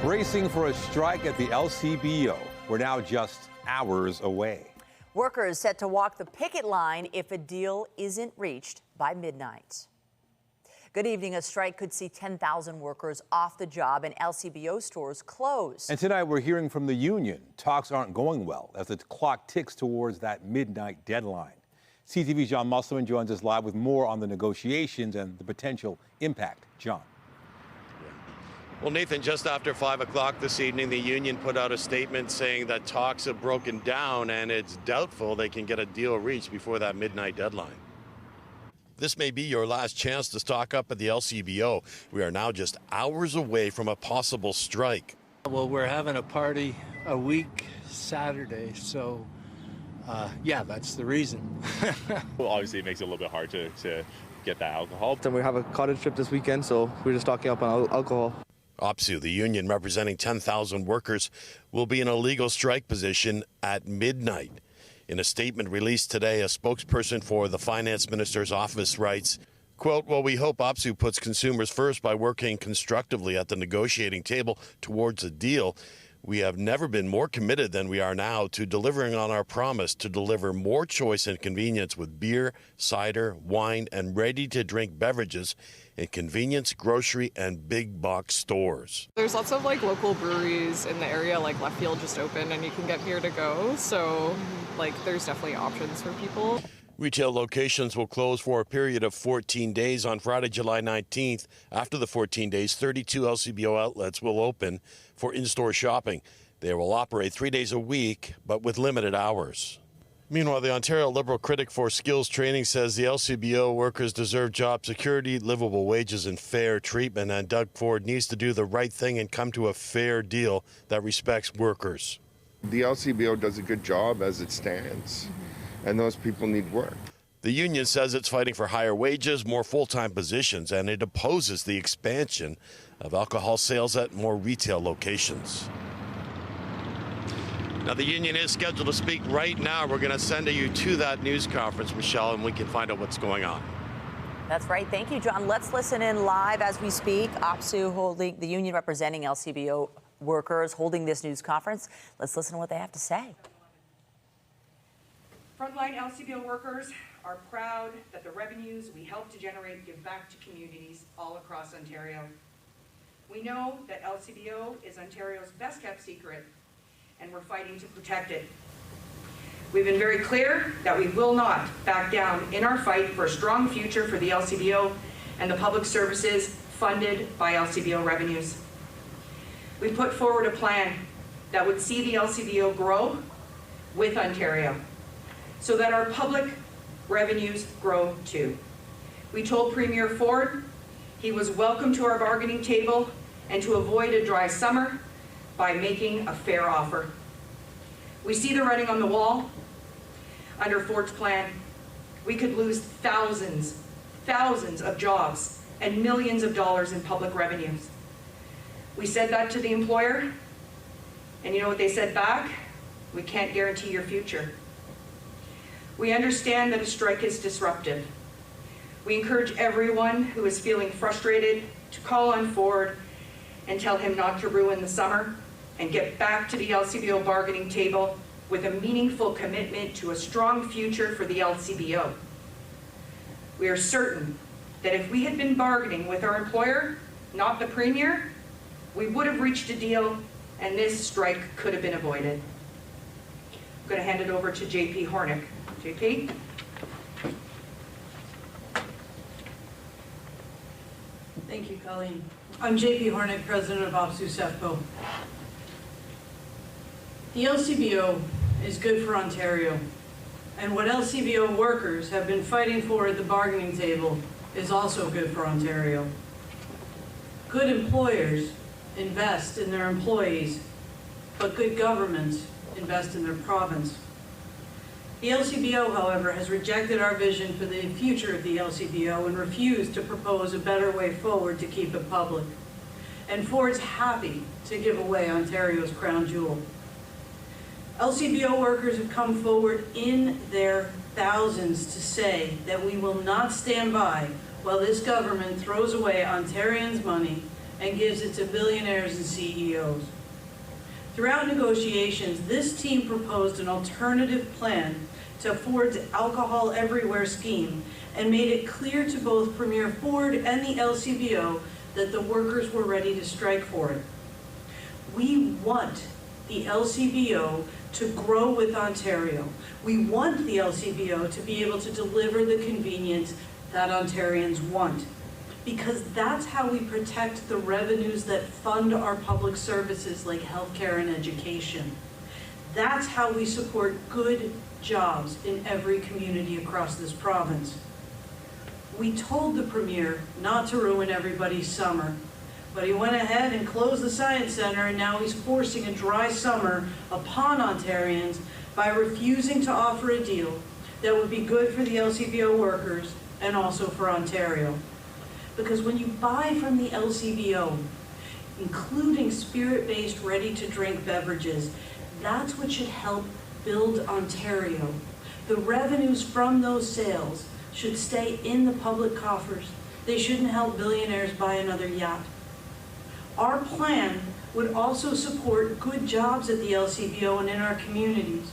Bracing for a strike at the LCBO. We're now just hours away. Workers set to walk the picket line if a deal isn't reached by midnight. Good evening. A strike could see 10,000 workers off the job and LCBO stores close. And tonight we're hearing from the union. Talks aren't going well as the clock ticks towards that midnight deadline. CTV's John Musselman joins us live with more on the negotiations and the potential impact. John. Well, Nathan, just after 5 o'clock this evening, the union put out a statement saying that talks have broken down and it's doubtful they can get a deal reached before that midnight deadline. This may be your last chance to stock up at the LCBO. We are now just hours away from a possible strike. Well, we're having a party a week Saturday, so yeah, that's the reason. Well, obviously, it makes it a little bit hard to get that alcohol. And we have a cottage trip this weekend, so we're just stocking up on alcohol. OPSEU, the union representing 10,000 workers, will be in a legal strike position at midnight. In a statement released today, a spokesperson for the finance minister's office writes, quote, "Well, we hope OPSEU puts consumers first by working constructively at the negotiating table towards a deal. We have never been more committed than we are now to delivering on our promise to deliver more choice and convenience with beer, cider, wine, and ready-to-drink beverages in convenience, grocery, and big box stores." There's lots of local breweries in the area, like Left Field just opened, and you can get beer to go. So there's definitely options for people. Retail locations will close for a period of 14 days on Friday, July 19th. After the 14 days, 32 LCBO outlets will open for in-store shopping. They will operate 3 days a week, but with limited hours. Meanwhile, the Ontario Liberal critic for skills training says the LCBO workers deserve job security, livable wages, and fair treatment, and Doug Ford needs to do the right thing and come to a fair deal that respects workers. The LCBO does a good job as it stands, and those people need work. The union says it's fighting for higher wages, more full-time positions, and it opposes the expansion of alcohol sales at more retail locations. Now, the union is scheduled to speak right now. We're going to send you to that news conference, Michelle, and we can find out what's going on. That's right. Thank you, John. Let's listen in live as we speak. OPSEU holding, the union representing LCBO workers, holding this news conference. Let's listen to what they have to say. Frontline LCBO workers are proud that the revenues we help to generate give back to communities all across Ontario. We know that LCBO is Ontario's best kept secret, and we're fighting to protect it. We've been very clear that we will not back down in our fight for a strong future for the LCBO and the public services funded by LCBO revenues. We put forward a plan that would see the LCBO grow with Ontario so that our public revenues grow too. We told Premier Ford he was welcome to our bargaining table and to avoid a dry summer by making a fair offer. We see the writing on the wall. Under Ford's plan, we could lose thousands of jobs and millions of dollars in public revenues. We said that to the employer, and you know what they said back? We can't guarantee your future. We understand that a strike is disruptive. We encourage everyone who is feeling frustrated to call on Ford and tell him not to ruin the summer and get back to the LCBO bargaining table with a meaningful commitment to a strong future for the LCBO. We are certain that if we had been bargaining with our employer, not the Premier, we would have reached a deal and this strike could have been avoided. I'm going to hand it over to JP Hornick. JP? Thank you, Colleen. I'm JP Hornick, president of OPSEU SEFCO. The LCBO is good for Ontario, and what LCBO workers have been fighting for at the bargaining table is also good for Ontario. Good employers invest in their employees, but good governments invest in their province. The LCBO, however, has rejected our vision for the future of the LCBO and refused to propose a better way forward to keep it public. And Ford's happy to give away Ontario's crown jewel. LCBO workers have come forward in their thousands to say that we will not stand by while this government throws away Ontarians' money and gives it to billionaires and CEOs. Throughout negotiations, this team proposed an alternative plan to Ford's Alcohol Everywhere scheme and made it clear to both Premier Ford and the LCBO that the workers were ready to strike for it. We want the LCBO to grow with Ontario. We want the LCBO to be able to deliver the convenience that Ontarians want, because that's how we protect the revenues that fund our public services like healthcare and education. That's how we support good jobs in every community across this province. We told the Premier not to ruin everybody's summer, but he went ahead and closed the Science Centre, and now he's forcing a dry summer upon Ontarians by refusing to offer a deal that would be good for the LCBO workers and also for Ontario. Because when you buy from the LCBO, including spirit-based ready-to-drink beverages, that's what should help build Ontario. The revenues from those sales should stay in the public coffers. They shouldn't help billionaires buy another yacht. Our plan would also support good jobs at the LCBO and in our communities.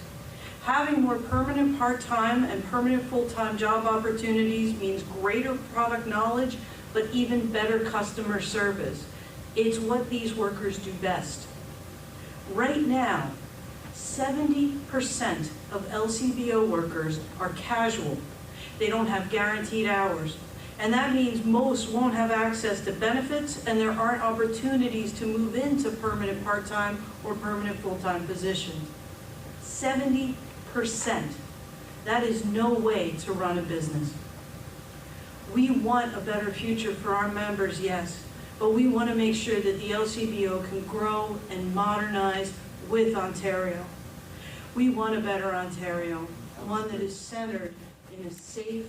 Having more permanent part-time and permanent full-time job opportunities means greater product knowledge, but even better customer service. It's what these workers do best. Right now, 70% of LCBO workers are casual. They don't have guaranteed hours. And that means most won't have access to benefits, and there aren't opportunities to move into permanent part-time or permanent full-time positions. 70%. That is no way to run a business. We want a better future for our members, yes, but we want to make sure that the LCBO can grow and modernize with Ontario. We want a better Ontario, one that is centered in a safe,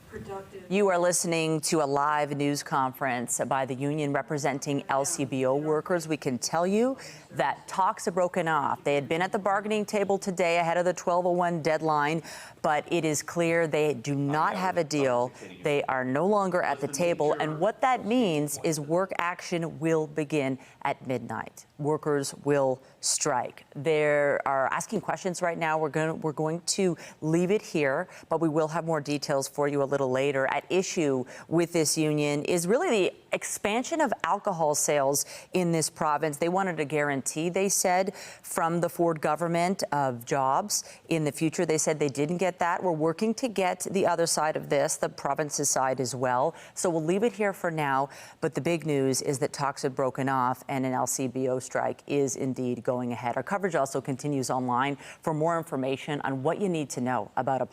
productive... You are listening to a live news conference by the union representing LCBO workers. We can tell you that talks have broken off. They had been at the bargaining table today ahead of the 12:01 deadline, but it is clear they do not have a deal. They are no longer at the table, and what that means is work action will begin at midnight. Workers will strike. They are asking questions right now. We're going to leave it here, but we will have more details for you a little later. At issue with this union is really the expansion of alcohol sales in this province. They wanted a guarantee, they said, from the Ford government of jobs in the future. They said they didn't get that. We're working to get the other side of this, the province's side as well. So we'll leave it here for now. But the big news is that talks have broken off and an LCBO strike is indeed going ahead. Our coverage also continues online. For more information on what you need to know about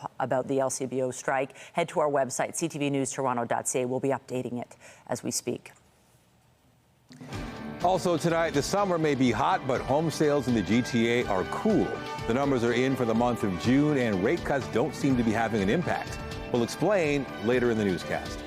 the LCBO strike, head to our website, ctvnewstoronto.ca. We'll be updating it as we speak. Also tonight, the summer may be hot, but home sales in the GTA are cool. The numbers are in for the month of June, and rate cuts don't seem to be having an impact. We'll explain later in the newscast.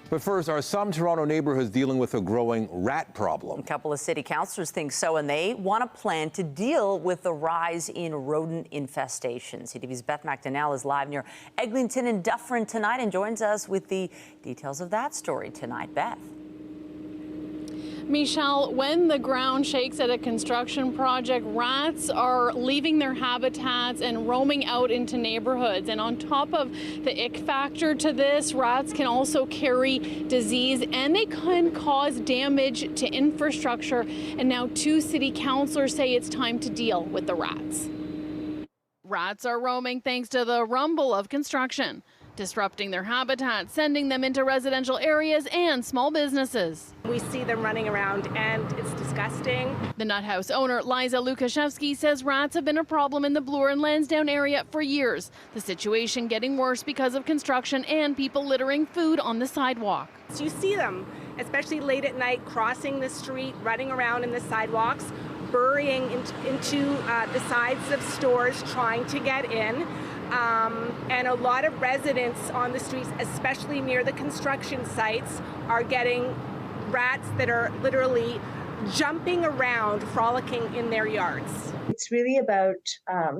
But first, are some Toronto neighborhoods dealing with a growing rat problem? A couple of city councillors think so, and they want a plan to deal with the rise in rodent infestation. CTV's Beth McDonnell is live near Eglinton and Dufferin tonight and joins us with the details of that story tonight. Beth. Michelle, when the ground shakes at a construction project, rats are leaving their habitats and roaming out into neighborhoods. And on top of the ick factor to this, rats can also carry disease and they can cause damage to infrastructure. And now 2 city councillors say it's time to deal with the rats. Rats are roaming thanks to the rumble of construction, disrupting their habitat, sending them into residential areas and small businesses. We see them running around and it's disgusting. The Nut House owner, Liza Lukashevsky, says rats have been a problem in the Bloor and Lansdowne area for years. The situation getting worse because of construction and people littering food on the sidewalk. So you see them, especially late at night, crossing the street, running around in the sidewalks, burying into the sides of stores, trying to get in. And a lot of residents on the streets, especially near the construction sites, are getting rats that are literally jumping around, frolicking in their yards. It's really about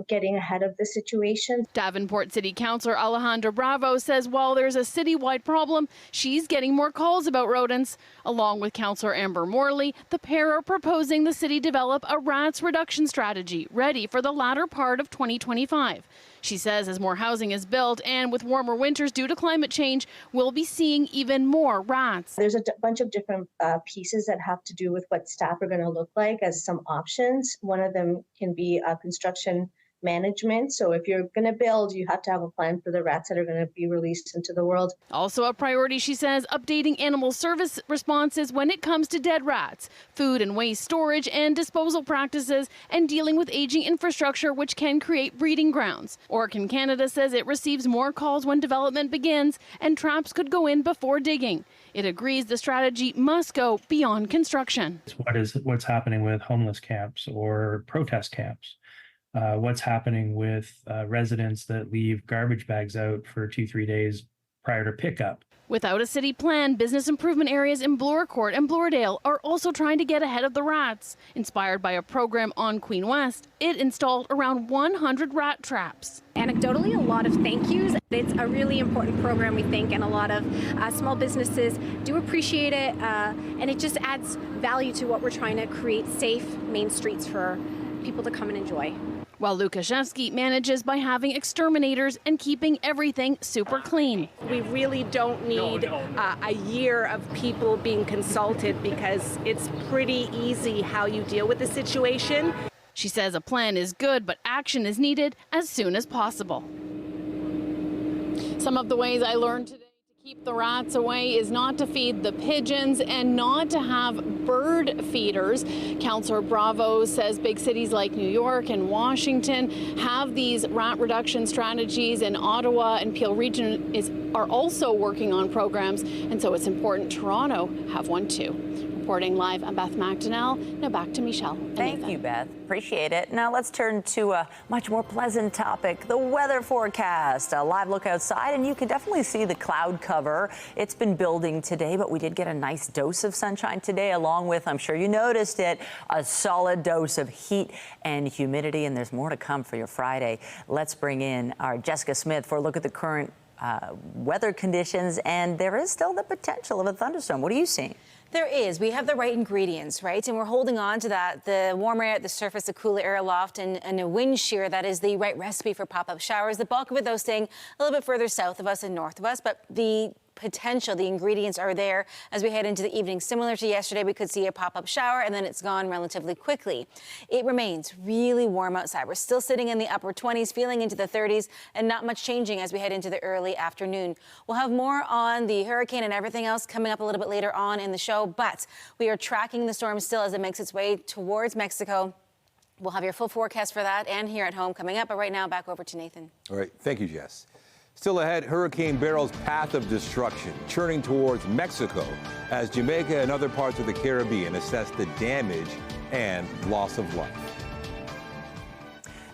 getting ahead of the situation. Davenport City Councillor Alejandra Bravo says while there's a citywide problem, she's getting more calls about rodents. Along with Councillor Amber Morley, the pair are proposing the city develop a rats reduction strategy ready for the latter part of 2025. She says as more housing is built and with warmer winters due to climate change, we'll be seeing even more rats. There's a bunch of different pieces that have to do with what staff are going to look like as some options. One of them can be construction management. So if you're going to build, you have to have a plan for the rats that are going to be released into the world. Also a priority, she says, updating animal service responses when it comes to dead rats, food and waste storage and disposal practices, and dealing with aging infrastructure which can create breeding grounds. Orkin Canada says it receives more calls when development begins and traps could go in before digging. It agrees the strategy must go beyond construction. What's happening with homeless camps or protest camps? What's happening with residents that leave garbage bags out for 2-3 days prior to pickup? Without a city plan, business improvement areas in Bloor Court and Bloordale are also trying to get ahead of the rats. Inspired by a program on Queen West, it installed around 100 rat traps. Anecdotally, a lot of thank yous. It's a really important program, we think, and a lot of small businesses do appreciate it, and it just adds value to what we're trying to create safe main streets for people to come and enjoy. While Lukashevsky manages by having exterminators and keeping everything super clean. We really don't need a year of people being consulted because it's pretty easy how you deal with the situation. She says a plan is good, but action is needed as soon as possible. Some of the ways I learned today to keep the rats away is not to feed the pigeons and not to have bird feeders. Councillor Bravo says big cities like New York and Washington have these rat reduction strategies, and Ottawa and Peel Region are also working on programs, and so it's important Toronto have one too. Reporting live, I'm Beth McDonnell. Now back to Michelle. Thank you, Beth. Appreciate it. Now let's turn to a much more pleasant topic, the weather forecast. A live look outside, and you can definitely see the cloud cover. It's been building today, but we did get a nice dose of sunshine today, along with, I'm sure you noticed it, a solid dose of heat and humidity, and there's more to come for your Friday. Let's bring in our Jessica Smith for a look at the current weather conditions, and there is still the potential of a thunderstorm. What are you seeing? There is. We have the right ingredients, right? And we're holding on to that. The warmer air at the surface, the cooler air aloft, and a wind shear, that is the right recipe for pop-up showers. The bulk of it, though, staying a little bit further south of us and north of us. But the potential, the ingredients are there as we head into the evening. Similar to yesterday, we could see a pop-up shower, and then it's gone relatively quickly. It remains really warm outside. We're still sitting in the upper 20s, feeling into the 30s, and not much changing as we head into the early afternoon. We'll have more on the hurricane and everything else coming up a little bit later on in the show, but we are tracking the storm still as it makes its way towards Mexico. We'll have your full forecast for that and here at home coming up, but right now back over to Nathan. All right, thank you, Jess. Still ahead, Hurricane Beryl's path of destruction, churning towards Mexico as Jamaica and other parts of the Caribbean assess the damage and loss of life.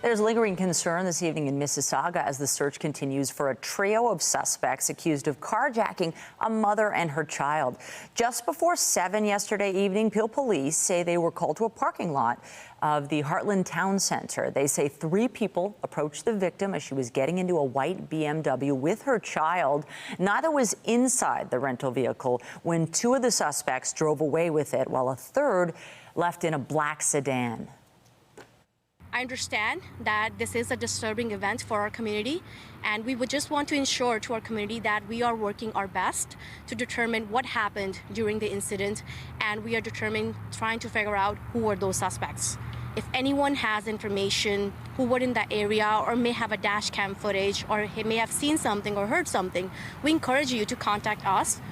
There's lingering concern this evening in Mississauga as the search continues for a trio of suspects accused of carjacking a mother and her child. Just before 7 yesterday evening, Peel police say they were called to a parking lot of the Heartland Town Centre. They say 3 people approached the victim as she was getting into a white BMW with her child. Neither was inside the rental vehicle when 2 of the suspects drove away with it, while a third left in a black sedan. I understand that this is a disturbing event for our community, and we would just want to ensure to our community that we are working our best to determine what happened during the incident, and we are trying to figure out who were those suspects. If anyone has information who were in that area or may have a dash cam footage or he may have seen something or heard something, we encourage you to contact us.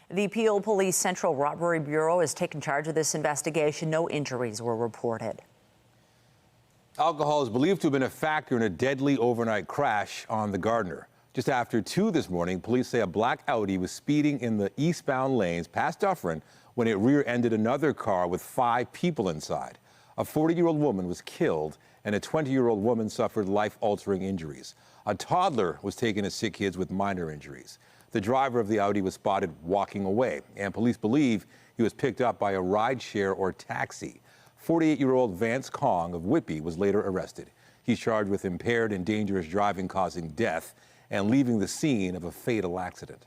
The Peel Police Central Robbery Bureau has taken charge of this investigation. No injuries were reported. Alcohol is believed to have been a factor in a deadly overnight crash on the Gardiner. Just after 2 this morning, police say a black Audi was speeding in the eastbound lanes past Dufferin when it rear-ended another car with 5 people inside. A 40-year-old woman was killed and a 20-year-old woman suffered life-altering injuries. A toddler was taken to sick kids with minor injuries. The driver of the Audi was spotted walking away, and police believe he was picked up by a rideshare or taxi. 48-year-old Vance Kong of Whitby was later arrested. He's charged with impaired and dangerous driving causing death and leaving the scene of a fatal accident.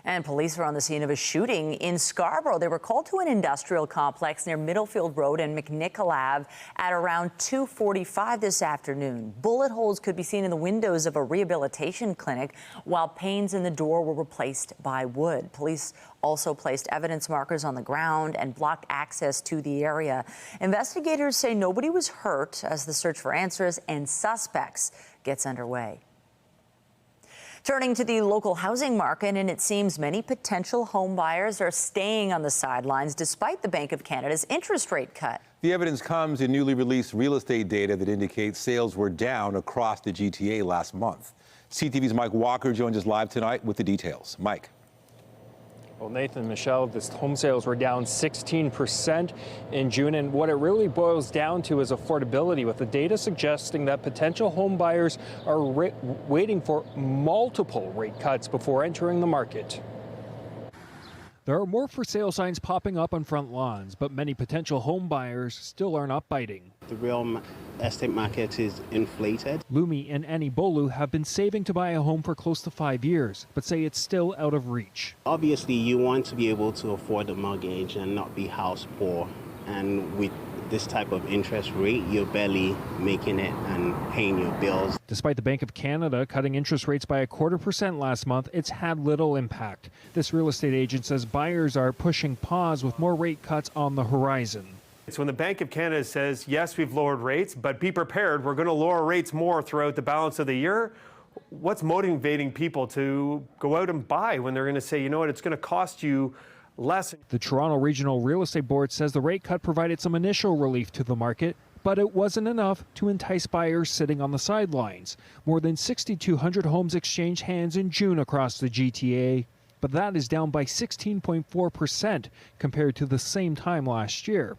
And police are on the scene of a shooting in Scarborough. They were called to an industrial complex near Middlefield Road and McNichol Ave at around 2:45 this afternoon. Bullet holes could be seen in the windows of a rehabilitation clinic, while panes in the door were replaced by wood. Police also placed evidence markers on the ground and blocked access to the area. Investigators say nobody was hurt as the search for answers and suspects gets underway. Turning to the local housing market, and it seems many potential home buyers are staying on the sidelines despite the Bank of Canada's interest rate cut. The evidence comes in newly released real estate data that indicates sales were down across the GTA last month. CTV's Mike Walker joins us live tonight with the details. Mike. Well, Nathan, Michelle, this home sales were down 16% in June, and what it really boils down to is affordability, with the data suggesting that potential home buyers are waiting for multiple rate cuts before entering the market. There are more for sale signs popping up on front lawns, but many potential home buyers still are not biting. The real estate market is inflated. Lumi and Annie Bolu have been saving to buy a home for close to 5 years, but say it's still out of reach. Obviously, you want to be able to afford the mortgage and not be house poor. And with this type of interest rate, you're barely making it and paying your bills. Despite the Bank of Canada cutting interest rates by 0.25% last month, it's had little impact. This real estate agent says buyers are pushing pause with more rate cuts on the horizon. So when the Bank of Canada says, yes, we've lowered rates, but be prepared, we're going to lower rates more throughout the balance of the year, what's motivating people to go out and buy when they're going to say, you know what, it's going to cost you less? The Toronto Regional Real Estate Board says the rate cut provided some initial relief to the market, but it wasn't enough to entice buyers sitting on the sidelines. More than 6,200 homes exchanged hands in June across the GTA, but that is down by 16.4% compared to the same time last year.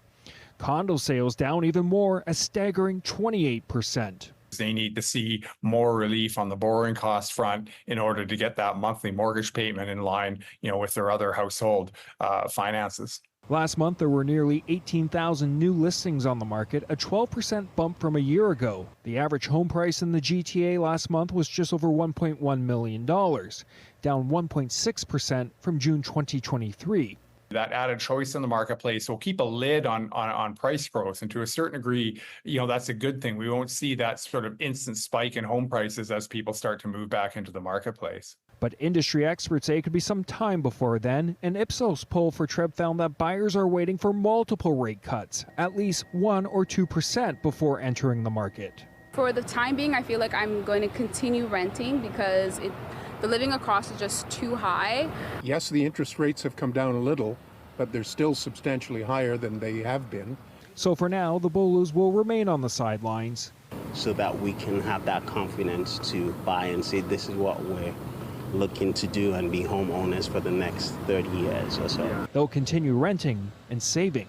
Condo sales down even more, a staggering 28%. They need to see more relief on the borrowing cost front in order to get that monthly mortgage payment in line, with their other household finances. Last month, there were nearly 18,000 new listings on the market, a 12% bump from a year ago. The average home price in the GTA last month was just over $1.1 million, down 1.6% from June 2023. That added choice in the marketplace will keep a lid on price growth. And to a certain degree, that's a good thing. We won't see that sort of instant spike in home prices as people start to move back into the marketplace. But industry experts say it could be some time before then. An Ipsos poll for TREB found that buyers are waiting for multiple rate cuts, at least 1 or 2% before entering the market. For the time being, I feel like I'm going to continue renting because the living cost is just too high. Yes, the interest rates have come down a little, but they're still substantially higher than they have been. So for now, the Bolus will remain on the sidelines. So that we can have that confidence to buy and say this is what we're looking to do and be homeowners for the next 30 years or so. They'll continue renting and saving.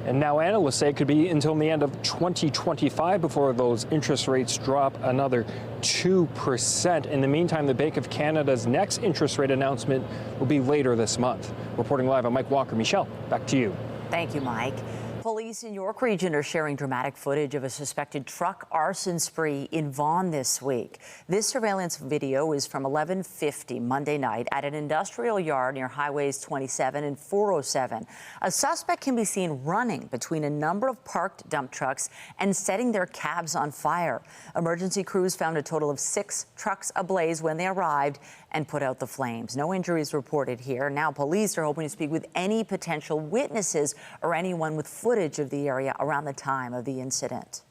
And now analysts say it could be until the end of 2025 before those interest rates drop another 2%. In the meantime, the Bank of Canada's next interest rate announcement will be later this month. Reporting live, I'm Mike Walker. Michelle, back to you. Thank you, Mike. Police in York Region are sharing dramatic footage of a suspected truck arson spree in Vaughan this week. This surveillance video is from 11:50 Monday night at an industrial yard near Highways 27 and 407. A suspect can be seen running between a number of parked dump trucks and setting their cabs on fire. Emergency crews found a total of 6 trucks ablaze when they arrived and put out the flames. No injuries reported here. Now police are hoping to speak with any potential witnesses or anyone with footage of the area around the time of the incident.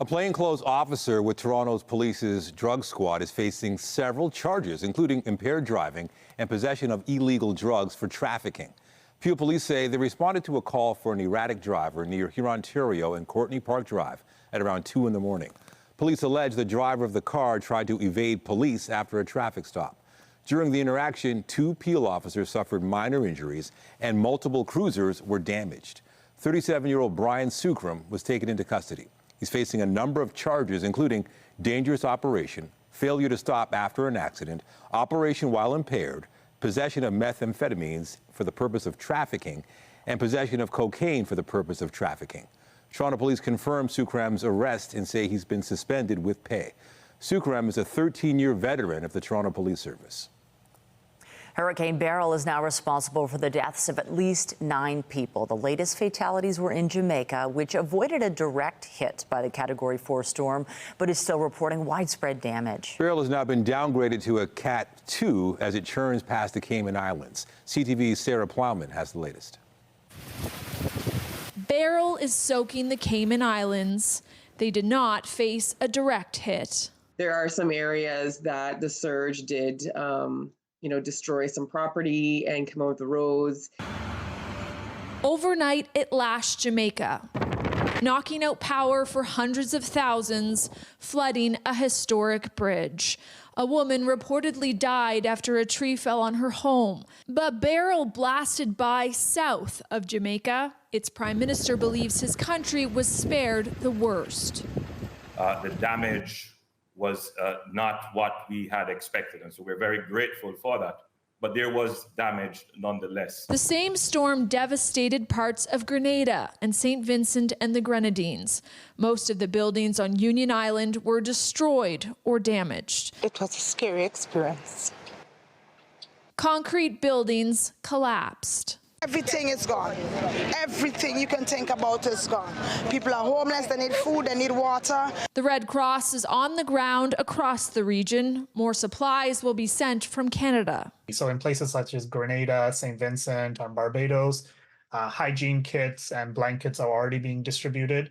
A plainclothes officer with Toronto's police's drug squad is facing several charges, including impaired driving and possession of illegal drugs for trafficking. Peel police say they responded to a call for an erratic driver near Hurontario and Courtney Park Drive at around 2 in the morning. Police allege the driver of the car tried to evade police after a traffic stop. During the interaction, 2 Peel officers suffered minor injuries and multiple cruisers were damaged. 37-year-old Brian Sukram was taken into custody. He's facing a number of charges, including dangerous operation, failure to stop after an accident, operation while impaired, possession of methamphetamines for the purpose of trafficking, and possession of cocaine for the purpose of trafficking. Toronto police confirmed Sucram's arrest and say he's been suspended with pay. Sucram is a 13-year veteran of the Toronto Police Service. Hurricane Beryl is now responsible for the deaths of at least 9 people. The latest fatalities were in Jamaica, which avoided a direct hit by the Category 4 storm, but is still reporting widespread damage. Beryl has now been downgraded to a Cat 2 as it churns past the Cayman Islands. CTV's Sarah Plowman has the latest. Beryl is soaking the Cayman Islands. They did not face a direct hit. There are some areas that the surge did, destroy some property and come out the roads. Overnight, it lashed Jamaica, knocking out power for hundreds of thousands, flooding a historic bridge. A woman reportedly died after a tree fell on her home. But Beryl blasted by south of Jamaica. Its prime minister believes his country was spared the worst. The damage was not what we had expected, and so we're very grateful for that. But there was damage nonetheless. The same storm devastated parts of Grenada and St. Vincent and the Grenadines. Most of the buildings on Union Island were destroyed or damaged. It was a scary experience. Concrete buildings collapsed. Everything is gone. Everything you can think about is gone. People are homeless, they need food, they need water. The Red Cross is on the ground across the region. More supplies will be sent from Canada. So in places such as Grenada, St. Vincent, and Barbados, hygiene kits and blankets are already being distributed.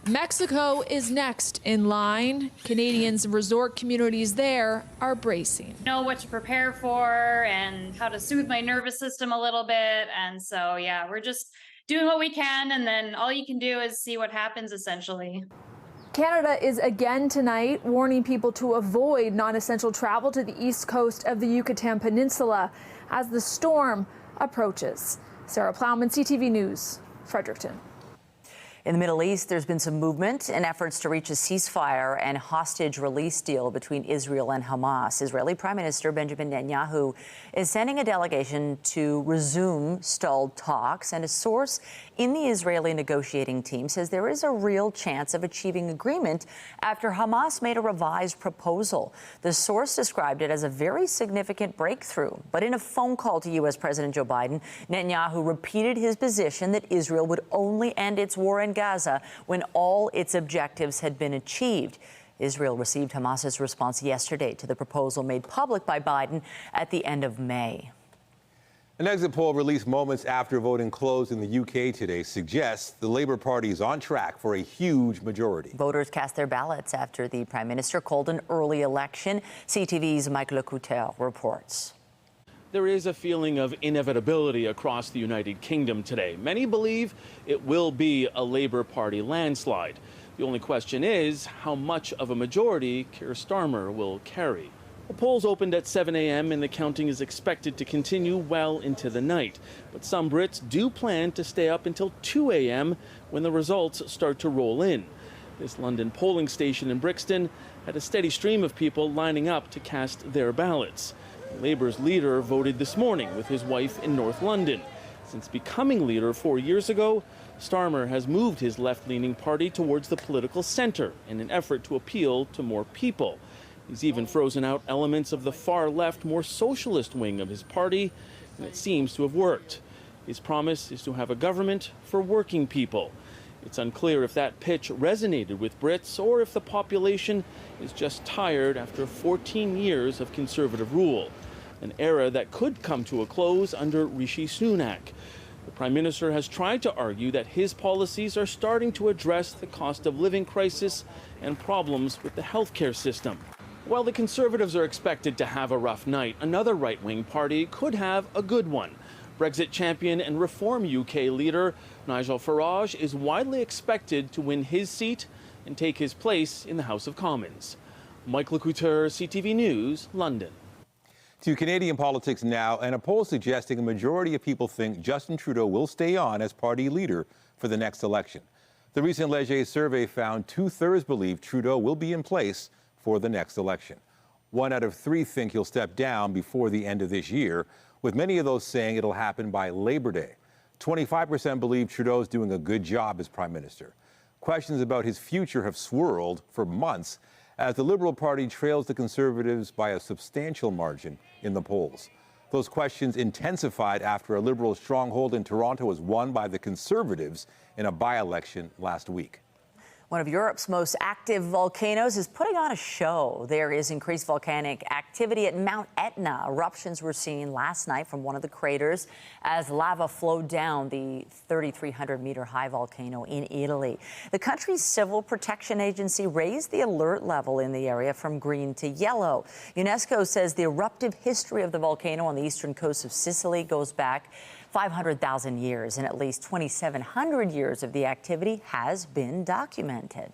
Mexico is next in line. Canadians and resort communities there are bracing. Know what to prepare for and how to soothe my nervous system a little bit. And so, yeah, we're just doing what we can. And then all you can do is see what happens, essentially. Canada is again tonight warning people to avoid non-essential travel to the east coast of the Yucatan Peninsula as the storm approaches. Sarah Plowman, CTV News, Fredericton. In the Middle East, there's been some movement in efforts to reach a ceasefire and hostage release deal between Israel and Hamas. Israeli Prime Minister Benjamin Netanyahu is sending a delegation to resume stalled talks, and a source in the Israeli negotiating team says there is a real chance of achieving agreement after Hamas made a revised proposal. The source described it as a very significant breakthrough. But in a phone call to U.S. President Joe Biden, Netanyahu repeated his position that Israel would only end its war in Gaza when all its objectives had been achieved. Israel received Hamas's response yesterday to the proposal made public by Biden at the end of May. An exit poll released moments after voting closed in the UK today suggests the Labour Party is on track for a huge majority. Voters cast their ballots after the Prime Minister called an early election. CTV's Mike Lecouteur reports. There is a feeling of inevitability across the United Kingdom today. Many believe it will be a Labour Party landslide. The only question is how much of a majority Keir Starmer will carry. The polls opened at 7 a.m. and the counting is expected to continue well into the night. But some Brits do plan to stay up until 2 a.m. when the results start to roll in. This London polling station in Brixton had a steady stream of people lining up to cast their ballots. Labour's leader voted this morning with his wife in North London. Since becoming leader 4 years ago, Starmer has moved his left-leaning party towards the political centre in an effort to appeal to more people. He's even frozen out elements of the far-left, more socialist wing of his party, and it seems to have worked. His promise is to have a government for working people. It's unclear if that pitch resonated with Brits or if the population is just tired after 14 years of Conservative rule, an era that could come to a close under Rishi Sunak. The Prime Minister has tried to argue that his policies are starting to address the cost of living crisis and problems with the healthcare system. While the Conservatives are expected to have a rough night, another right-wing party could have a good one. Brexit champion and Reform UK leader Nigel Farage is widely expected to win his seat and take his place in the House of Commons. Mike Lecouteur, CTV News, London. To Canadian politics now, and a poll suggesting a majority of people think Justin Trudeau will stay on as party leader for the next election. The recent Leger survey found 2/3 believe Trudeau will be in place for the next election. 1 out of 3 think he'll step down before the end of this year, with many of those saying it'll happen by Labor Day. 25% believe Trudeau's doing a good job as Prime Minister. Questions about his future have swirled for months as the Liberal Party trails the Conservatives by a substantial margin in the polls. Those questions intensified after a Liberal stronghold in Toronto was won by the Conservatives in a by-election last week. One of Europe's most active volcanoes is putting on a show. There is increased volcanic activity at Mount Etna. Eruptions were seen last night from one of the craters as lava flowed down the 3,300-meter-high volcano in Italy. The country's civil protection agency raised the alert level in the area from green to yellow. UNESCO says the eruptive history of the volcano on the eastern coast of Sicily goes back 500,000 years, and at least 2,700 years of the activity has been documented.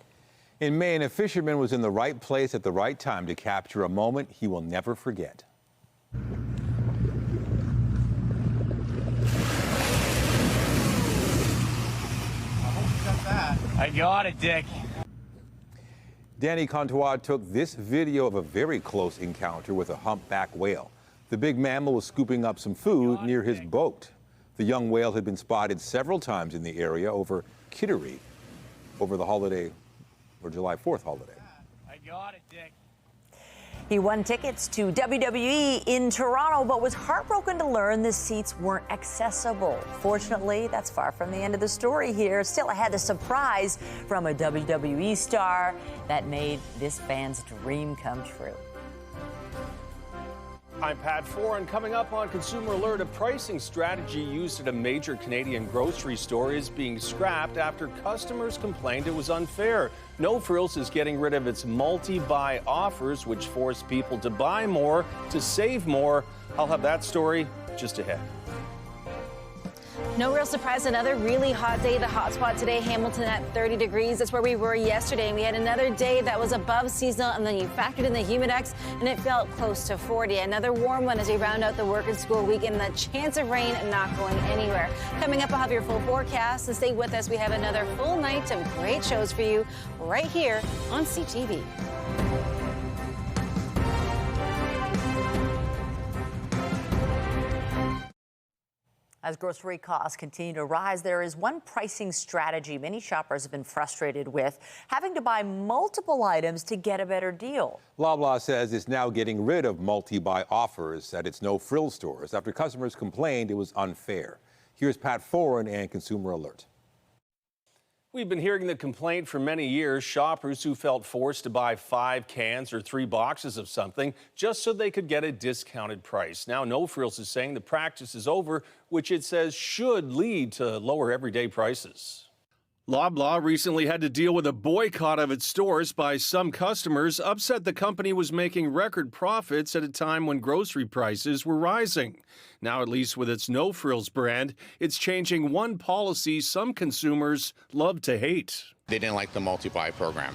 In Maine, a fisherman was in the right place at the right time to capture a moment he will never forget. I got it, Dick. Danny Contois took this video of a very close encounter with a humpback whale. The big mammal was scooping up some food near his boat. The young whale had been spotted several times in the area over Kittery over the holiday, or July 4th holiday. I got it, Dick. He won tickets to WWE in Toronto, but was heartbroken to learn the seats weren't accessible. Fortunately, that's far from the end of the story here. Still, I had the surprise from a WWE star that made this fan's dream come true. I'm Pat Foran. Coming up on Consumer Alert, a pricing strategy used at a major Canadian grocery store is being scrapped after customers complained it was unfair. No Frills is getting rid of its multi-buy offers, which force people to buy more to save more. I'll have that story just ahead. No real surprise, another really hot day. The hot spot today, Hamilton at 30 degrees. That's where we were yesterday. And we had another day that was above seasonal, and then you factored in the humidex, and it felt close to 40. Another warm one as we round out the work and school weekend, and the chance of rain not going anywhere. Coming up, I'll have your full forecast, and stay with us. We have another full night of great shows for you right here on CTV. As grocery costs continue to rise, there is one pricing strategy many shoppers have been frustrated with, having to buy multiple items to get a better deal. Loblaw says it's now getting rid of multi-buy offers at its No Frills stores after customers complained it was unfair. Here's Pat Foran and Consumer Alert. We've been hearing the complaint for many years, shoppers who felt forced to buy 5 cans or 3 boxes of something just so they could get a discounted price. Now, No Frills is saying the practice is over, which it says should lead to lower everyday prices. Loblaw recently had to deal with a boycott of its stores by some customers, upset the company was making record profits at a time when grocery prices were rising. Now, at least with its No Frills brand, it's changing one policy some consumers love to hate. They didn't like the multi-buy program.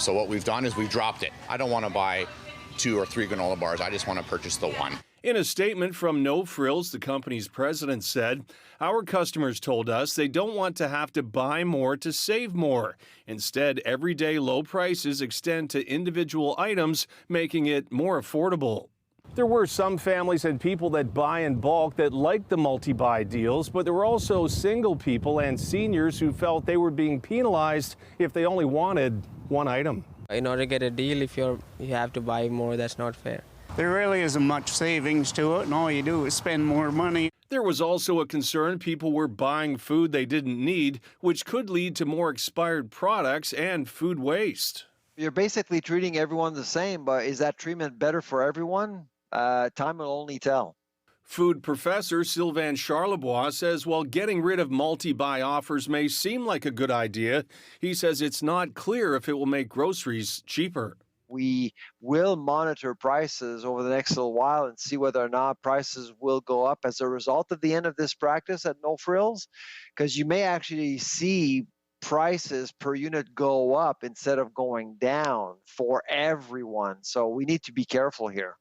So what we've done is we've dropped it. I don't want to buy 2 or 3 granola bars. I just want to purchase the one. In a statement from No Frills, the company's president said, "Our customers told us they don't want to have to buy more to save more. Instead, everyday low prices extend to individual items, making it more affordable." There were some families and people that buy in bulk that liked the multi-buy deals, but there were also single people and seniors who felt they were being penalized if they only wanted one item. In order to get a deal, if you have to buy more, that's not fair. There really isn't much savings to it, and all you do is spend more money. There was also a concern people were buying food they didn't need, which could lead to more expired products and food waste. You're basically treating everyone the same, but is that treatment better for everyone? Time will only tell. Food professor Sylvain Charlebois says while getting rid of multi-buy offers may seem like a good idea, he says it's not clear if it will make groceries cheaper. We will monitor prices over the next little while and see whether or not prices will go up as a result of the end of this practice at No Frills, because you may actually see prices per unit go up instead of going down for everyone. So we need to be careful here.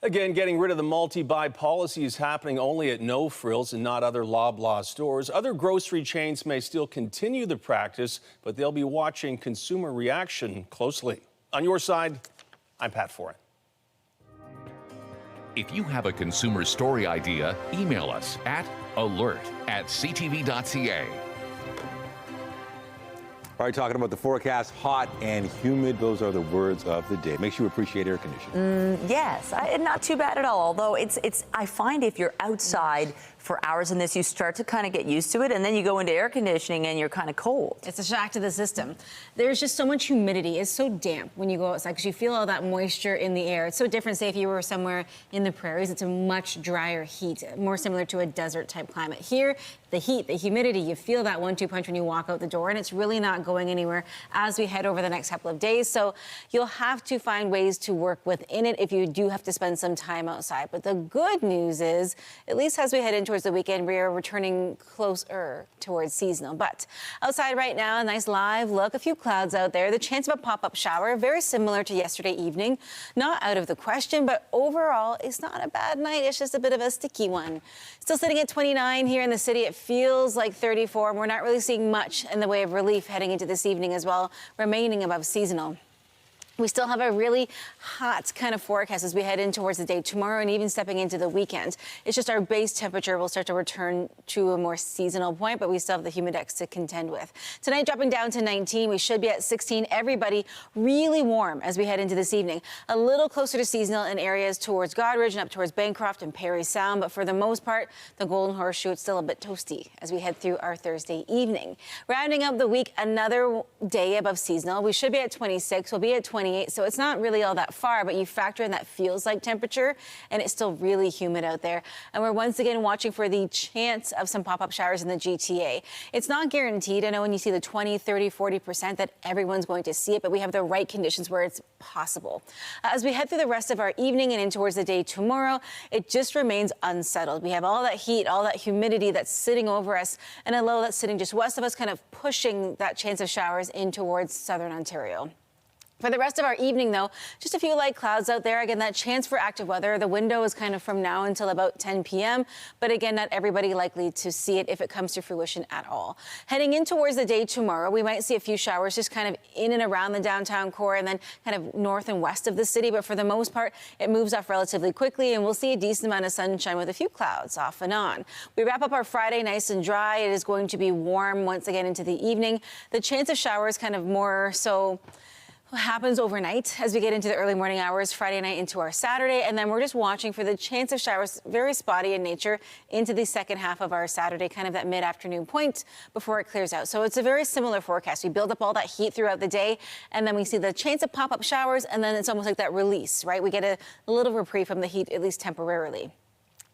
Again, getting rid of the multi-buy policy is happening only at No Frills and not other Loblaw stores. Other grocery chains may still continue the practice, but they'll be watching consumer reaction closely. On your side, I'm Pat Foran. If you have a consumer story idea, email us at alert@ctv.ca. All right, talking about the forecast, hot and humid. Those are the words of the day. Makes you appreciate air conditioning. Yes, not too bad at all. Although I find if you're outside for hours in this, you start to kind of get used to it, and then you go into air conditioning and you're kind of cold. It's a shock to the system. There's just so much humidity. It's so damp when you go outside because you feel all that moisture in the air. It's so different, say, if you were somewhere in the prairies. It's a much drier heat, more similar to a desert type climate. Here, the heat, the humidity, you feel that 1-2 punch when you walk out the door, and it's really not going anywhere as we head over the next couple of days. So you'll have to find ways to work within it if you do have to spend some time outside. But the good news is, at least as we head in towards the weekend, we are returning closer towards seasonal. But outside right now, a nice live look, a few clouds out there, the chance of a pop-up shower, very similar to yesterday evening. Not out of the question, but overall, it's not a bad night. It's just a bit of a sticky one. Still sitting at 29 here in the city. It feels like 34. And we're not really seeing much in the way of relief heading into this evening as well, remaining above seasonal. We still have a really hot kind of forecast as we head in towards the day tomorrow and even stepping into the weekend. It's just our base temperature will start to return to a more seasonal point, but we still have the humidex to contend with. Tonight dropping down to 19. We should be at 16. Everybody really warm as we head into this evening. A little closer to seasonal in areas towards Goderich and up towards Bancroft and Parry Sound, but for the most part, the Golden Horseshoe, it's still a bit toasty as we head through our Thursday evening. Rounding up the week, another day above seasonal. We should be at 26. We'll be at 28, so it's not really all that far, but you factor in that feels like temperature, and it's still really humid out there. And we're once again watching for the chance of some pop-up showers in the GTA. It's not guaranteed. I know when you see the 20, 30, 40% that everyone's going to see it, but we have the right conditions where it's possible. As we head through the rest of our evening and in towards the day tomorrow, it just remains unsettled. We have all that heat, all that humidity that's sitting over us, and a low that's sitting just west of us, kind of pushing that chance of showers in towards southern Ontario. For the rest of our evening, though, just a few light clouds out there. Again, that chance for active weather. The window is kind of from now until about 10 p.m. But again, not everybody likely to see it if it comes to fruition at all. Heading in towards the day tomorrow, we might see a few showers just kind of in and around the downtown core and then kind of north and west of the city. But for the most part, it moves off relatively quickly, and we'll see a decent amount of sunshine with a few clouds off and on. We wrap up our Friday nice and dry. It is going to be warm once again into the evening. The chance of showers kind of more so happens overnight as we get into the early morning hours, Friday night into our Saturday, and then we're just watching for the chance of showers, very spotty in nature, into the second half of our Saturday, kind of that mid-afternoon point before it clears out. So it's a very similar forecast. We build up all that heat throughout the day, and then we see the chance of pop-up showers, and then it's almost like that release, right? We get a little reprieve from the heat, at least temporarily.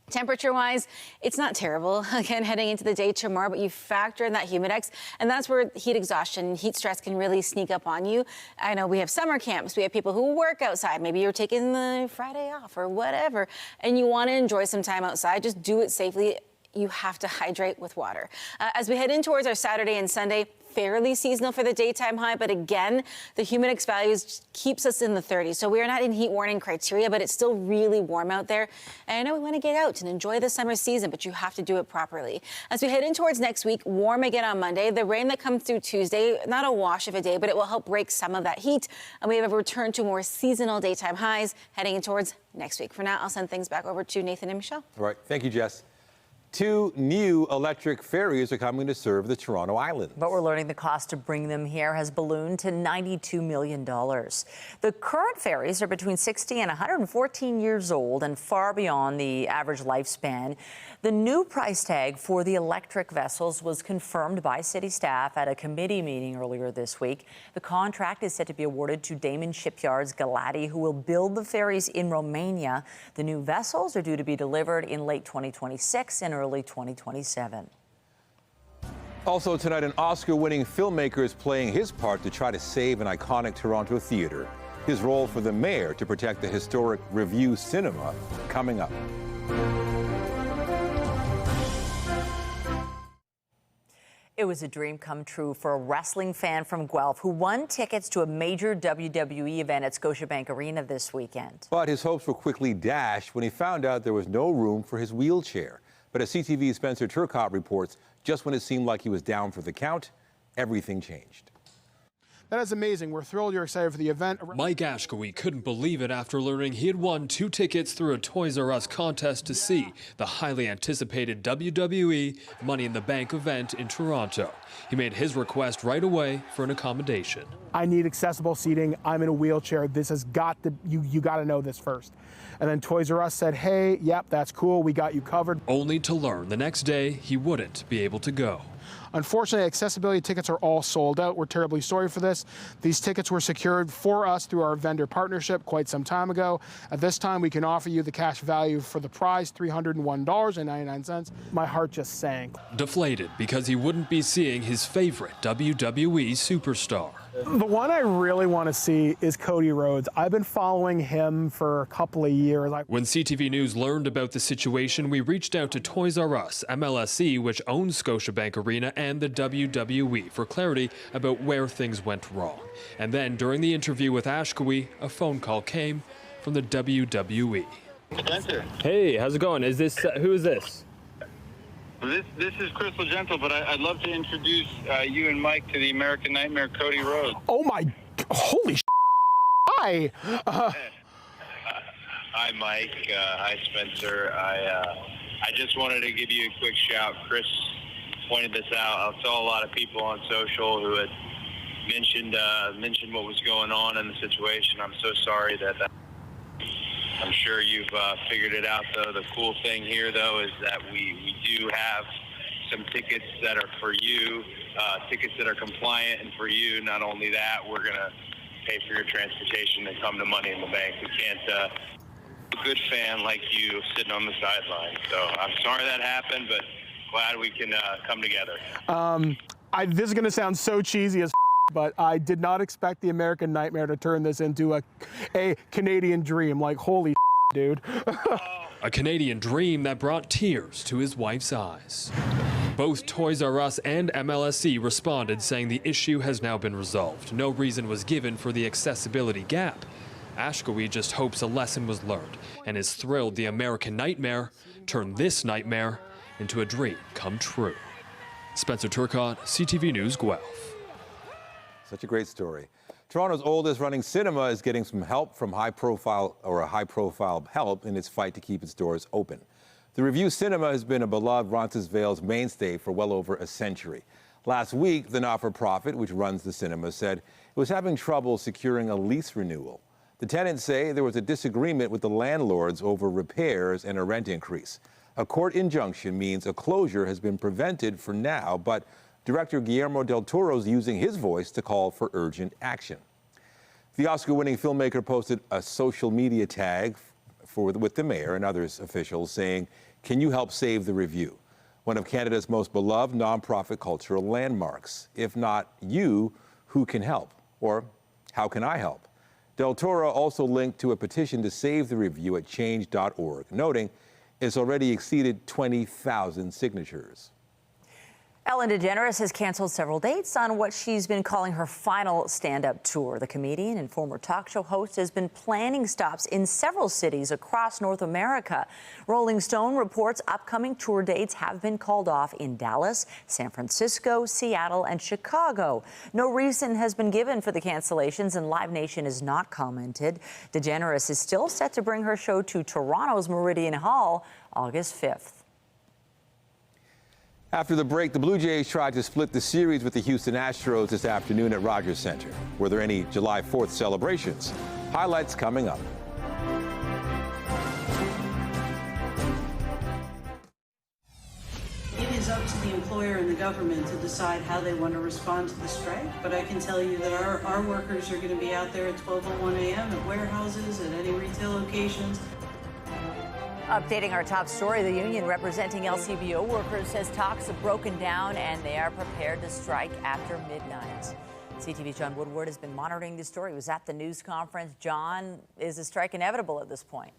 Temperature-wise, it's not terrible, again, heading into the day tomorrow, but you factor in that humidex, and that's where heat exhaustion, heat stress can really sneak up on you. I know we have summer camps. We have people who work outside. Maybe you're taking the Friday off or whatever, and you want to enjoy some time outside. Just do it safely. You have to hydrate with water. As we head in towards our Saturday and Sunday, fairly seasonal for the daytime high, but again, the humidex values keeps us in the 30s. So we are not in heat warning criteria, but it's still really warm out there. And I know we want to get out and enjoy the summer season, but you have to do it properly. As we head in towards next week, warm again on Monday. The rain that comes through Tuesday, not a wash of a day, but it will help break some of that heat. And we have a return to more seasonal daytime highs heading in towards next week. For now, I'll send things back over to Nathan and Michelle. All right. Thank you, Jess. 2 new electric ferries are coming to serve the Toronto Islands. But we're learning the cost to bring them here has ballooned to $92 million. The current ferries are between 60 and 114 years old and far beyond the average lifespan. The new price tag for the electric vessels was confirmed by city staff at a committee meeting earlier this week. The contract is set to be awarded to Damen Shipyard's Galati, who will build the ferries in Romania. The new vessels are due to be delivered in late 2026 and early 2027. Also tonight, an Oscar-winning filmmaker is playing his part to try to save an iconic Toronto theater. His role for the mayor to protect the historic Revue Cinema coming up. It was a dream come true for a wrestling fan from Guelph who won tickets to a major WWE event at Scotiabank Arena this weekend. But his hopes were quickly dashed when he found out there was no room for his wheelchair. But as CTV's Spencer Turcotte reports, just when it seemed like he was down for the count, everything changed. That is amazing. We're thrilled you're excited for the event. Mike Ashkowe couldn't believe it after learning he had won 2 tickets through a Toys R Us contest to see the highly anticipated WWE Money in the Bank event in Toronto. He made his request right away for an accommodation. I need accessible seating. I'm in a wheelchair. This has got to, you got to know this first. And then Toys R Us said, hey, yep, that's cool. We got you covered. Only to learn the next day he wouldn't be able to go. Unfortunately, accessibility tickets are all sold out. We're terribly sorry for this. These tickets were secured for us through our vendor partnership quite some time ago. At this time, we can offer you the cash value for the prize, $301.99. My heart just sank. Deflated because he wouldn't be seeing his favorite WWE superstar. The one I really want to see is Cody Rhodes. I've been following him for a couple of years. When CTV News learned about the situation, we reached out to Toys R Us, MLSE, which owns Scotiabank Arena, and the WWE for clarity about where things went wrong. And then, during the interview with Ashkowe, a phone call came from the WWE. Spencer. Hey, how's it going? Is this, who is this? This is Crystal Gentle, but I'd love to introduce you and Mike to the American Nightmare, Cody Rhodes. Oh my, holy hi. Hi, Mike. Hi, Spencer. I just wanted to give you a quick shout. Chris pointed this out. I saw a lot of people on social who had mentioned what was going on in the situation. I'm so sorry that I'm sure you've figured it out, though. The cool thing here, though, is that we do have some tickets that are for you, tickets that are compliant and for you. Not only that, we're going to pay for your transportation and come to Money in the Bank. We can't a good fan like you sitting on the sideline. So I'm sorry that happened, but glad we can come together. This is going to sound so cheesy as but I did not expect the American Nightmare to turn this into a Canadian dream. Like, holy dude. A Canadian dream that brought tears to his wife's eyes. Both Toys R Us and MLSE responded, saying the issue has now been resolved. No reason was given for the accessibility gap. Ashkowe just hopes a lesson was learned and is thrilled the American Nightmare turned this nightmare into a dream come true. Spencer Turcotte, CTV News, Guelph. Such a great story. Toronto's oldest running cinema is getting some help from high profile help in its fight to keep its doors open. The Review Cinema has been a beloved Roncesvalles mainstay for well over a century. Last week, the not-for-profit, which runs the cinema, said it was having trouble securing a lease renewal. The tenants say there was a disagreement with the landlords over repairs and a rent increase. A court injunction means a closure has been prevented for now, but Director Guillermo del Toro is using his voice to call for urgent action. The Oscar-winning filmmaker posted a social media tag with the mayor and other officials saying, "Can you help save the Review? One of Canada's most beloved nonprofit cultural landmarks. If not you, who can help? Or how can I help?" Del Toro also linked to a petition to save the Review at change.org, noting it's already exceeded 20,000 signatures. Ellen DeGeneres has canceled several dates on what she's been calling her final stand-up tour. The comedian and former talk show host has been planning stops in several cities across North America. Rolling Stone reports upcoming tour dates have been called off in Dallas, San Francisco, Seattle, and Chicago. No reason has been given for the cancellations, and Live Nation has not commented. DeGeneres is still set to bring her show to Toronto's Meridian Hall August 5th. After the break, the Blue Jays tried to split the series with the Houston Astros this afternoon at Rogers Center. Were there any July 4th celebrations? Highlights coming up. It is up to the employer and the government to decide how they want to respond to the strike, but I can tell you that our workers are going to be out there at 12:01 a.m. at warehouses, at any retail locations. Updating our top story, the union representing LCBO workers says talks have broken down and they are prepared to strike after midnight. CTV's John Woodward has been monitoring this story. He was at the news conference. John, is the strike inevitable at this point?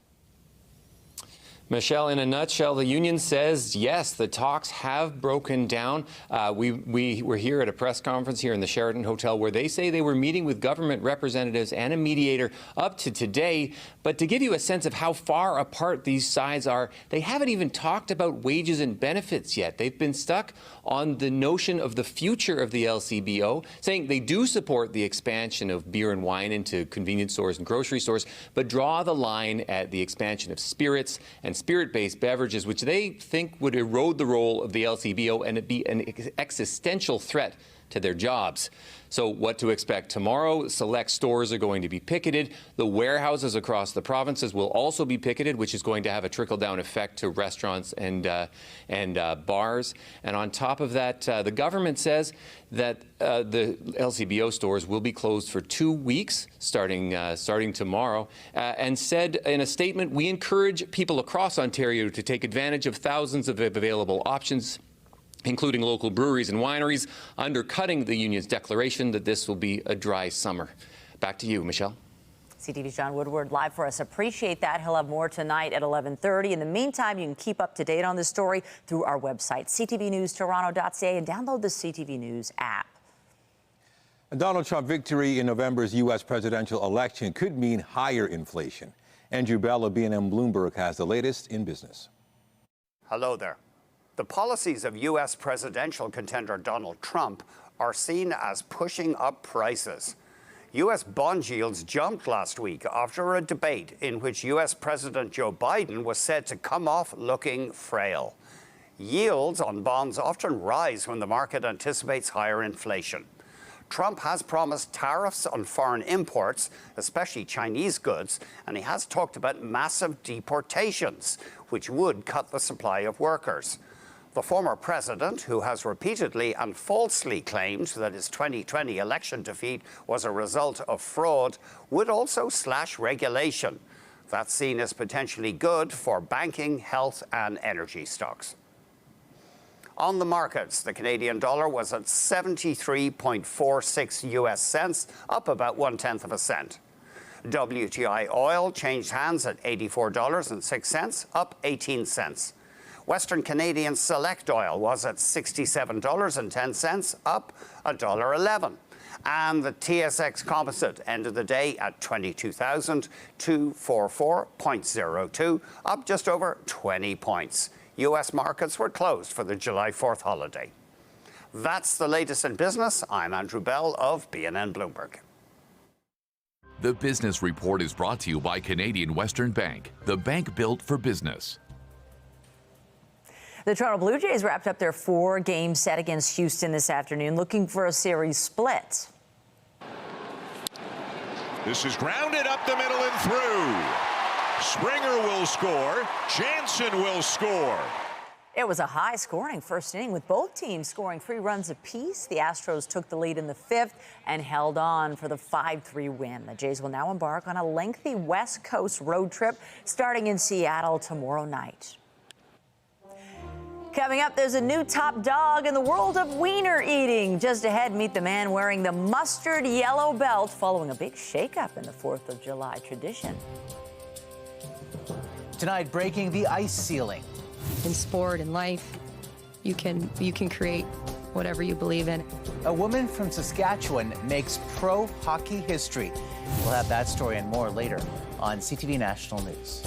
Michelle, in a nutshell, the union says, yes, the talks have broken down. We were here at a press conference here in the Sheraton Hotel where they say they were meeting with government representatives and a mediator up to today. But to give you a sense of how far apart these sides are, they haven't even talked about wages and benefits yet. They've been stuck on the notion of the future of the LCBO, saying they do support the expansion of beer and wine into convenience stores and grocery stores, but draw the line at the expansion of spirits and spirit-based beverages, which they think would erode the role of the LCBO and it'd be an existential threat to their jobs. So what to expect tomorrow? Select stores are going to be picketed. The warehouses across the provinces will also be picketed, which is going to have a trickle-down effect to restaurants and bars. And on top of that, the government says that the LCBO stores will be closed for 2 weeks, starting tomorrow, and said in a statement, we encourage people across Ontario to take advantage of thousands of available options, including local breweries and wineries, undercutting the union's declaration that this will be a dry summer. Back to you, Michelle. CTV's John Woodward live for us. Appreciate that. He'll have more tonight at 11:30. In the meantime, you can keep up to date on this story through our website, ctvnewstoronto.ca, and download the CTV News app. A Donald Trump victory in November's U.S. presidential election could mean higher inflation. Andrew Bell of BNN Bloomberg has the latest in business. Hello there. The policies of U.S. presidential contender Donald Trump are seen as pushing up prices. U.S. bond yields jumped last week after a debate in which U.S. President Joe Biden was said to come off looking frail. Yields on bonds often rise when the market anticipates higher inflation. Trump has promised tariffs on foreign imports, especially Chinese goods, and he has talked about massive deportations, which would cut the supply of workers. The former president, who has repeatedly and falsely claimed that his 2020 election defeat was a result of fraud, would also slash regulation. That's seen as potentially good for banking, health, and energy stocks. On the markets, the Canadian dollar was at 73.46 US cents, up about 1/10 cent. WTI oil changed hands at $84.06, up 18 cents. Western Canadian Select Oil was at $67.10, up $1.11. And the TSX Composite ended the day at 22,244.02, up just over 20 points. U.S. markets were closed for the July 4th holiday. That's the latest in business. I'm Andrew Bell of BNN Bloomberg. The Business Report is brought to you by Canadian Western Bank, the bank built for business. The Toronto Blue Jays wrapped up their 4-game set against Houston this afternoon, looking for a series split. This is grounded up the middle and through. Springer will score. Jansen will score. It was a high-scoring first inning with both teams scoring 3 runs apiece. The Astros took the lead in the 5th and held on for the 5-3 win. The Jays will now embark on a lengthy West Coast road trip starting in Seattle tomorrow night. Coming up, there's a new top dog in the world of wiener eating. Just ahead, meet the man wearing the mustard yellow belt following a big shakeup in the 4th of July tradition. Tonight, breaking the ice ceiling. In sport and life, you can create whatever you believe in. A woman from Saskatchewan makes pro hockey history. We'll have that story and more later on CTV National News.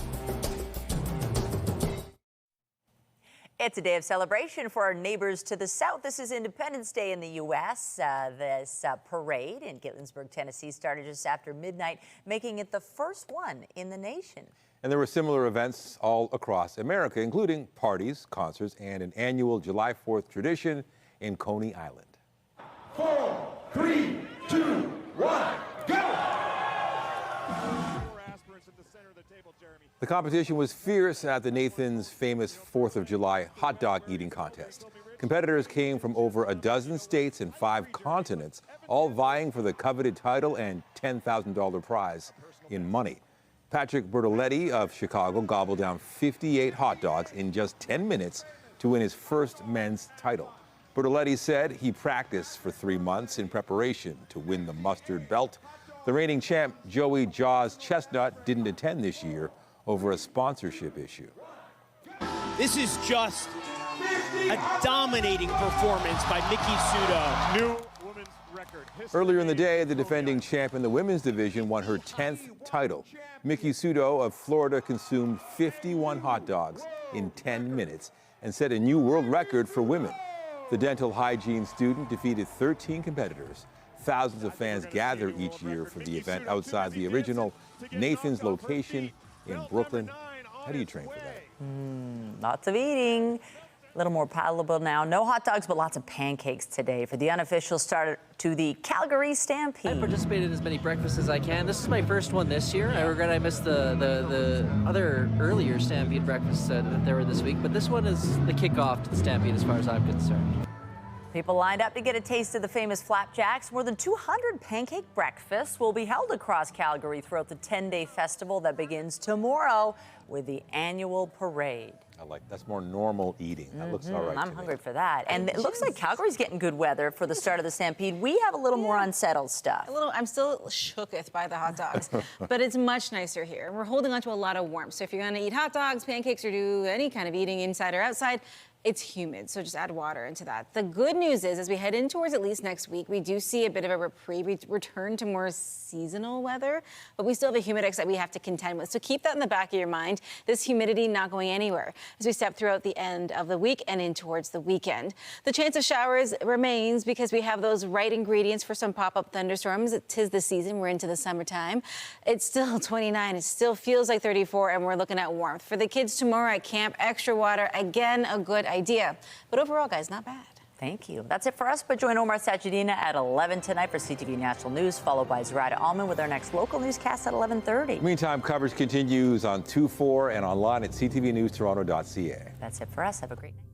It's a day of celebration for our neighbors to the south. This is Independence Day in the U.S. This parade in Gittensburg, Tennessee, started just after midnight, making it the first one in the nation. And there were similar events all across America, including parties, concerts, and an annual July 4th tradition in Coney Island. 4, 3, 2, 1, go! The competition was fierce at the Nathan's famous 4th of July hot dog eating contest. Competitors came from over a dozen states and 5 continents, all vying for the coveted title and $10,000 prize in money. Patrick Bertoletti of Chicago gobbled down 58 hot dogs in just 10 minutes to win his first men's title. Bertoletti said he practiced for 3 months in preparation to win the mustard belt. The reigning champ, Joey Jaws Chestnut, didn't attend this year over a sponsorship issue. This is just a dominating performance by Miki Sudo. New women's record. Earlier in the day, the defending champ in the women's division won her 10th title. Miki Sudo of Florida consumed 51 hot dogs in 10 minutes and set a new world record for women. The dental hygiene student defeated 13 competitors. Thousands of fans gather each year for the event outside the original Nathan's location in Brooklyn. How do you train for that? Lots of eating. A little more palatable now. No hot dogs, but lots of pancakes today for the unofficial start to the Calgary Stampede. I participated in as many breakfasts as I can. This is my first one this year. I regret I missed the other earlier Stampede breakfasts that there were this week, but this one is the kickoff to the Stampede as far as I'm concerned. People lined up to get a taste of the famous flapjacks. More than 200 pancake breakfasts will be held across Calgary throughout the 10-day festival that begins tomorrow with the annual parade. I like that's more normal eating. That looks all right. I'm hungry for that. And it looks like Calgary's getting good weather for the start of the Stampede. We have a little more unsettled stuff. I'm still shooketh by the hot dogs, but it's much nicer here. We're holding on to a lot of warmth. So if you're going to eat hot dogs, pancakes, or do any kind of eating inside or outside, it's humid, so just add water into that. The good news is, as we head in towards at least next week, we do see a bit of a return to more seasonal weather, but we still have a humidex that we have to contend with. So keep that in the back of your mind. This humidity not going anywhere as we step throughout the end of the week and in towards the weekend. The chance of showers remains because we have those right ingredients for some pop-up thunderstorms. 'Tis the season. We're into the summertime. It's still 29. It still feels like 34, and we're looking at warmth. For the kids tomorrow at camp, extra water, again, a good idea. But overall, guys, not bad. Thank you. That's it for us, but join Omar Sajidina at 11 tonight for CTV National News, followed by Zarada Alman with our next local newscast at 11:30. Meantime, coverage continues on 2-4 and online at ctvnewstoronto.ca. That's it for us. Have a great night.